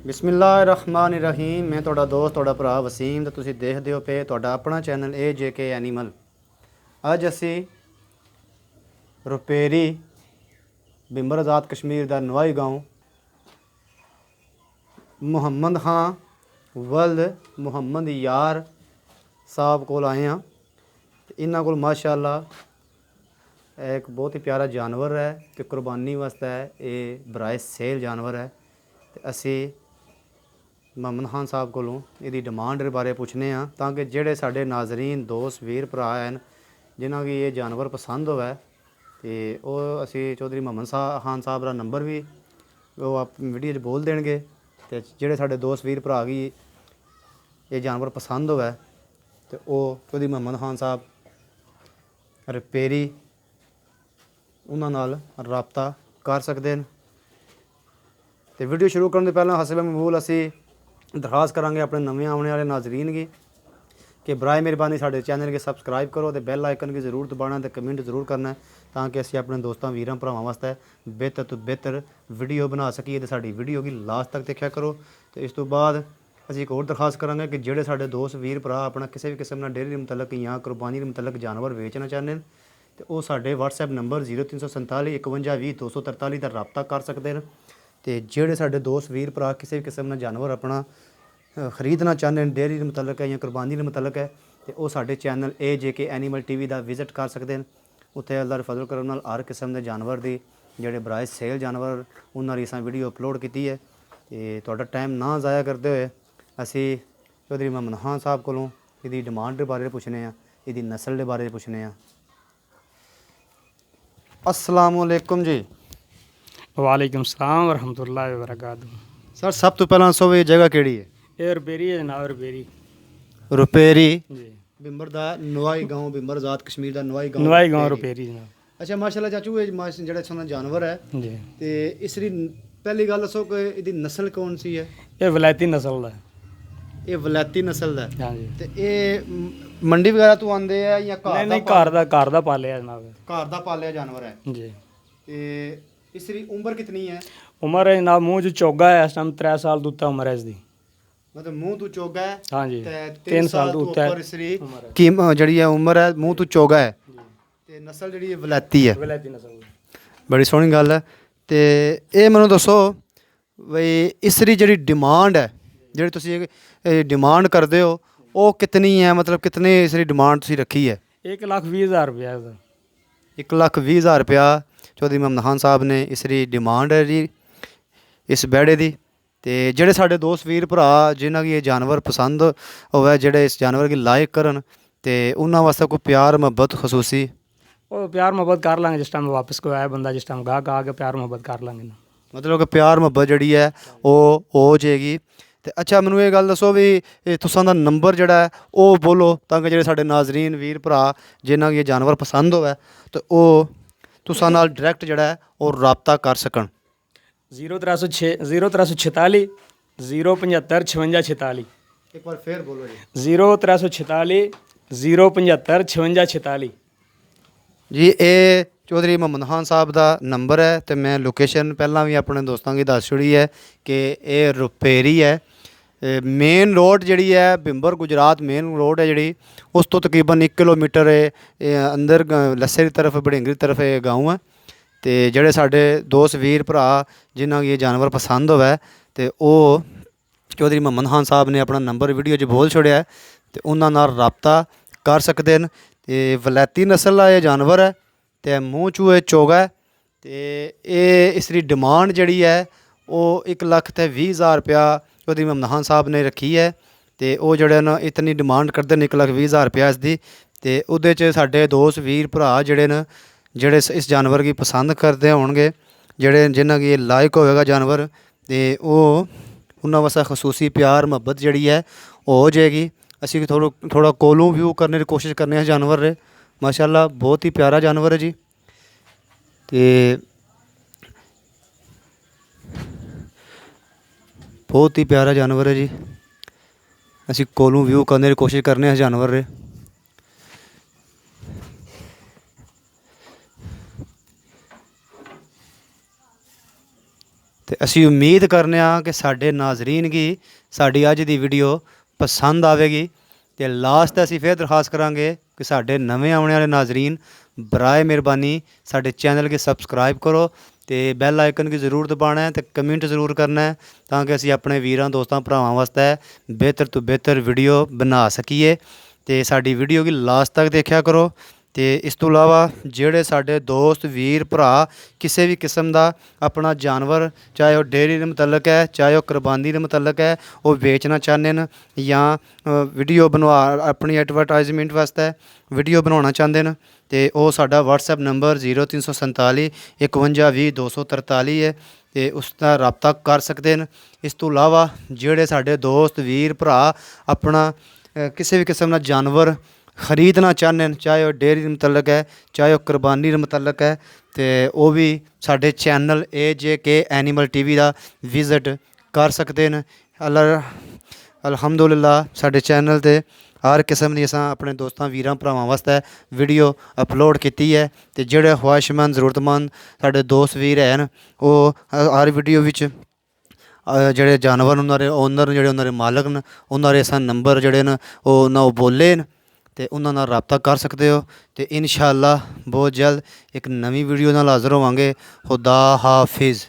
बिस्मिल्लाहिर्रहमानिर्रहीम। मैं ਤੁਹਾਡਾ ਦੋਸਤ ਤੁਹਾਡਾ ਭਰਾ ਵਸੀਮ ਤੇ ਤੁਸੀਂ ਦੇਖਦੇ ਹੋ ਪਏ ਤੁਹਾਡਾ ਆਪਣਾ ਚੈਨਲ AJK ਐਨੀਮਲ। ਅੱਜ ਅਸੀਂ ਰੁਪੇਰੀ ਬਿੰਬਰ ਆਜ਼ਾਦ ਕਸ਼ਮੀਰ ਦਾ ਨਵਾਈ ਗਾਉਂ ਮੁਹੰਮਦ ਖਾਂ ਵਲਦ ਮੁਹੰਮਦ ਯਾਰ ਸਾਹਿਬ ਕੋਲ ਆਏ ਹਾਂ। ਇਹਨਾਂ ਕੋਲ ਮਾਸ਼ਾਅੱਲਾ एक बहुत ही प्यारा जानवर है कि कुर्बानी वास्ते है, ये बराए सेल जानवर है। तो असी मुहम्मद खान साहब कोलों इसकी डिमांड बारे पूछने हाँ ताकि जेड़े साडे नाजरीन दोस्त वीर भरा हैं जिन्हों की ये जानवर पसंद होवे तो वो असी चौधरी मुहम्मद खान साहब का नंबर भी वो आप वीडियो च बोल देंगे। तो जेड़े साडे दोस्त वीर भरा की ये जानवर पसंद होवे तो वो चौधरी मुहम्मद खान साहब रिपेरी ਉਹਨਾਂ ਨਾਲ ਰਾਬਤਾ ਕਰ ਸਕਦੇ ਨੇ। ਤੇ ਵੀਡੀਓ ਸ਼ੁਰੂ ਕਰਨ ਤੋਂ ਪਹਿਲਾਂ ਹਸਬ ਮਕਬੂਲ ਅਸੀਂ ਦਰਖਾਸਤ ਕਰਾਂਗੇ ਆਪਣੇ ਨਵੇਂ ਆਉਣੇ ਵਾਲੇ ਨਾਜ਼ਰੀਨ ਕੀ ਕਿ ਬਰਾਏ ਮਿਹਰਬਾਨੀ ਸਾਡੇ ਚੈਨਲ ਕੇ ਸਬਸਕ੍ਰਾਈਬ ਕਰੋ ਤੇ ਬੈਲ ਆਈਕਨ ਕੀ ਜ਼ਰੂਰ ਦਬਾਉਣਾ ਤੇ ਕਮੈਂਟ ਜ਼ਰੂਰ ਕਰਨਾ ਤਾਂ ਕਿ ਅਸੀਂ ਆਪਣੇ ਦੋਸਤਾਂ ਵੀਰਾਂ ਭਰਾਵਾਂ ਵਾਸਤੇ ਬਿਹਤਰ ਤੋਂ ਬਿਹਤਰ ਵੀਡੀਓ ਬਣਾ ਸਕੀਏ। ਤੇ ਸਾਡੀ ਵੀਡੀਓ ਕੀ ਲਾਸਟ ਤੱਕ ਦੇਖਿਆ ਕਰੋ। ਤੇ ਇਸ ਤੋਂ ਬਾਅਦ ਅਸੀਂ ਇੱਕ ਹੋਰ ਦਰਖਾਸਤ ਕਰਾਂਗੇ ਕਿ ਜਿਹੜੇ ਸਾਡੇ ਦੋਸਤ ਵੀਰ ਭਰਾ ਆਪਣਾ ਕਿਸੇ ਵੀ ਕਿਸਮ ਨਾਲ ਡੇਅਰੀ ਦੇ ਮੁਤਲਕ ਜਾਂ ਕੁਰਬਾਨੀ ਦੇ ਮੁਤਲਕ ਜਾਨਵਰ ਵੇਚਣਾ ਚਾਹੁੰਦੇ ਨੇ तो वो साढ़े WhatsApp नंबर 0347 51 20 243 का रबता कर सकते हैं। तो जोड़े साढ़े दोस्त वीर भरा किसी भी किस्म का जानवर अपना खरीदना चाहते हैं डेयरी के मुतलक है या कुरबानी के मुतलक है तो वो साढ़े चैनल AJK एनीमल TV का विजिट कर सकते हैं। उत्थे अल्लाह फजल करम नाल हर किस्म के जानवर की जोड़े बराए सेल जानवर उन्होंने असां वीडियो अपलोड की है। तो तुहाडा टाइम ना ज़ाया करते हुए असी चौधरी मुहम्मद खान साहब कोलों इसकी डिमांड के बारे पूछने इसकी नस्ल के बारे पूछने। अस्सलामुअलैकुम जी। वालेकुम सलाम वरहमतुल्लाहि वबरकातुहू। सर सब तो पहला सो ये जगह केड़ी है? ये रुपेरी है जनाब, रुपेरी रुपेरी जी, बिंबर दा नवाई गांव बिंबर आजाद कश्मीर दा नवाई गांव नवाई गाँव रुपेरी जनाब। अच्छा माशाल्लाह चाचू ये जेड़ा सोना जानवर है जी, ते इसरी पहली गल दसो कि इसदी नस्ल कौन सी है? ये वलायती नस्ल दा ये वलैती नस्ल दा हाँ जी। ते ये मंडी वगैरह तो आंदे है या नहीं नहीं, घर दा पालिया जनाब। घर दा पालिया जानवर है। जी, ते इसरी उम्र कितनी है? उम्र है जनाब मुँह जो चोगा है इस टाइम 3 साल दूता उम्र है इसकी। मतलब मुंह तो चोगा है हाँ जी, ते 3 साल तो दूता ऊपर है इसरी की जड़ी है उम्र है मुंह तो चोगा है ते नस्ल जड़ी है वलैती है। वलायती नस्ल। बड़ी सोहनी गल है। तो ये मैनू दसो बई इसरी जड़ी डिमांड है जी तुम डिमांड करते हो वो कितनी है? मतलब कितनी इसरी डिमांड तुसी रखी है? 1,20,000 रुपया इसदा। 1,20,000 रुपया चौधरी मुहम्मद खान साहब ने इसरी डिमांड है जी इस बैड़े की। तो जेड़े साढ़े दोस्त वीर भरा जिन्हों की ये जानवर पसंद होवे जेड़े इस जानवर की लाइक करन ते उन्होंने वास्ते कोई प्यार मुहब्बत खसूसी वो प्यार मोहब्बत कर लांगे जिस टाइम वापस कोई आए बंदा, जिस टाइम गाहक आके प्यार मोहब्बत कर लांगे ना। मतलब कि प्यार मुहब्बत जड़ी है वो हो जाएगी। तो अच्छा मैनू ये गल दसो भी तुसां दा नंबर जड़ा है वो बोलो ताकि जेड़े साडे नाजरीन वीर भरा जिन्हां गी ये जानवर पसंद होवे तो वो तुसां नाल डायरैक्ट जड़ा है वो राबता कर सकन। 0306 0346 075 56 46। एक बार फिर बोलो जी। 0346 075 56 46। जी ये चौधरी मुहम्मद खान साहब का नंबर है। तो मैं लोकेशन पहला भी अपने दोस्तों की दस छुड़ी है कि ये रुपेरी है मेन रोड जड़ी है बिंबर गुजरात मेन रोड है जड़ी उस तो तकरीबन 1 किलोमीटर अंदर लस्से की तरफ बड़िंगरी तरफ ये गाँव है। तो जेड़े साडे दोस्त वीर भरा जिन्हों ये जानवर पसंद होवे तो वो चौधरी मुहम्मद खान साहब ने अपना नंबर वीडियो च बोल छोड़िया है तो उन्होंने नाल राबता कर सकते हैं। तो वलैती नस्ल का यह जानवर है तो मूँह चूहे चोगा है। तो ये इसकी डिमांड जड़ी है वो 1,20,000 रुपया चौधरी मुहम्मद खान साहब ने रखी है। तो वो जड़े न इतनी डिमांड करते हैं 1,20,000 रुपया इसकी। तो उहदे च साडे दोस्त वीर भरा जड़े न जेड़े इस जानवर की पसंद करते होणगे जेड़े जिन्हां की लायक होएगा जानवर तो वो उन्हां वास्ते खसूसी प्यार मुहब्बत जड़ी है वो हो जाएगी। असी थोड़ा कोलों व्यू करने की कोशिश करने हैं जानवर रे। माशाल्लाह बहुत ही प्यारा जानवर है जी। तो बहुत ही प्यारा जानवर है जी। असी कोलों व्यू करने की कोशिश करने हैं जानवर रे। ਤੇ ਅਸੀਂ ਉਮੀਦ ਕਰਨੇ ਆ ਕਿ ਸਾਡੇ ਨਾਜ਼ਰੀਨ ਕੀ ਸਾਡੀ ਅੱਜ ਦੀ ਵੀਡੀਓ ਪਸੰਦ ਆਵੇਗੀ। ਤੇ ਲਾਸਟ ਅਸੀਂ ਫਿਰ ਦਰਖਾਸਤ ਕਰਾਂਗੇ ਕਿ ਸਾਡੇ ਨਵੇਂ ਆਉਣ ਵਾਲੇ ਨਾਜ਼ਰੀਨ ਬਰਾਏ ਮਿਹਰਬਾਨੀ ਸਾਡੇ ਚੈਨਲ ਕੇ ਸਬਸਕ੍ਰਾइब करो ਤੇ ਬੈਲ ਆਈਕਨ की ਜ਼ਰੂਰ ਦਬਾਉਣਾ ਹੈ ਤੇ ਕਮੈਂਟ ਜ਼ਰੂਰ ਕਰਨਾ ਹੈ ਤਾਂ ਕਿ ਅਸੀਂ ਆਪਣੇ ਵੀਰਾਂ ਦੋਸਤਾਂ ਭਰਾਵਾਂ ਵਾਸਤੇ ਬਿਹਤਰ ਤੋਂ ਬਿਹਤਰ ਵੀਡੀਓ ਬਣਾ ਸਕੀਏ। ਤੇ ਸਾਡੀ ਵੀਡੀਓ ਕੀ ਲਾਸਟ ਤੱਕ ਦੇਖਿਆ ਕਰੋ। ਤੇ ਇਸ ਤੋਂ ਇਲਾਵਾ ਜਿਹੜੇ ਸਾਡੇ ਦੋਸਤ ਵੀਰ ਭਰਾ ਕਿਸੇ ਵੀ ਕਿਸਮ ਦਾ ਆਪਣਾ ਜਾਨਵਰ ਚਾਹੇ ਉਹ ਡੇਅਰੀ ਦੇ ਮੁਤਲਕ ਹੈ ਚਾਹੇ ਉਹ ਕੁਰਬਾਨੀ ਦੇ ਮੁਤਲਕ ਹੈ ਉਹ ਵੇਚਣਾ ਚਾਹੁੰਦੇ ਨੇ ਜਾਂ ਵੀਡੀਓ ਬਣਵਾ ਆਪਣੀ ਐਡਵਰਟਾਈਜ਼ਮੈਂਟ ਵਾਸਤੇ ਵੀਡੀਓ ਬਣਾਉਣਾ ਚਾਹੁੰਦੇ ਨੇ ਤੇ ਉਹ ਸਾਡਾ WhatsApp ਨੰਬਰ 0347 51 20 243 ਹੈ ਤੇ ਉਸ ਦਾ ਰਾਬਤਾ ਕਰ ਸਕਦੇ ਨੇ। ਇਸ ਤੋਂ ਇਲਾਵਾ ਜਿਹੜੇ ਸਾਡੇ ਦੋਸਤ ਵੀਰ ਭਰਾ ਆਪਣਾ ਕਿਸੇ ਵੀ ਕਿਸਮ ਦਾ ਜਾਨਵਰ ਖਰੀਦਣਾ ਚਾਹੁੰਦੇ ਨੇ ਚਾਹੇ ਉਹ ਡੇਅਰੀ ਦੇ ਮੁਤਲਕ ਹੈ ਚਾਹੇ ਉਹ ਕੁਰਬਾਨੀ ਦੇ ਮੁਤਲਕ ਹੈ ਤੇ ਉਹ ਵੀ ਸਾਡੇ ਚੈਨਲ AJK ਐਨੀਮਲ TV ਦਾ ਵਿਜ਼ਿਟ ਕਰ ਸਕਦੇ ਨੇ। ਅਲਹਮਦੁਲਿਲਾ ਸਾਡੇ ਚੈਨਲ ਤੇ ਹਰ ਕਿਸਮ ਦੀ ਅਸਾਂ ਆਪਣੇ ਦੋਸਤਾਂ ਵੀਰਾਂ ਭਰਾਵਾਂ ਵਾਸਤੇ ਵੀਡੀਓ ਅਪਲੋਡ ਕੀਤੀ ਹੈ ਤੇ ਜਿਹੜੇ ਖਵਾਇਸ਼ਮੰਦ ਜ਼ਰੂਰਤਮੰਦ ਸਾਡੇ ਦੋਸਤ ਵੀਰ ਹਨ ਉਹ ਹਰ ਵੀਡੀਓ ਵਿੱਚ ਜਿਹੜੇ ਜਾਨਵਰ ਉਹਨਾਂ ਦੇ ਓਨਰ ਜਿਹੜੇ ਉਹਨਾਂ ਦੇ ਮਾਲਕ ਨੇ ਉਹਨਾਂ ਦੇ ਅਸਾਂ ਨੰਬਰ ਜਿਹੜੇ ਨੇ ਉਹ ਬੋਲੇ ਨੇ ਤੇ ਉਹਨਾਂ ਨਾਲ ਰਾਬਤਾ ਕਰ ਸਕਦੇ ਹੋ। ਤੇ ਇਨਸ਼ਾ ਅੱਲਾ ਬਹੁਤ ਜਲਦ ਇੱਕ ਨਵੀਂ ਵੀਡੀਓ ਨਾਲ ਹਾਜ਼ਰ ਹੋਵਾਂਗੇ। ਖੁਦਾ ਹਾਫਿਜ਼।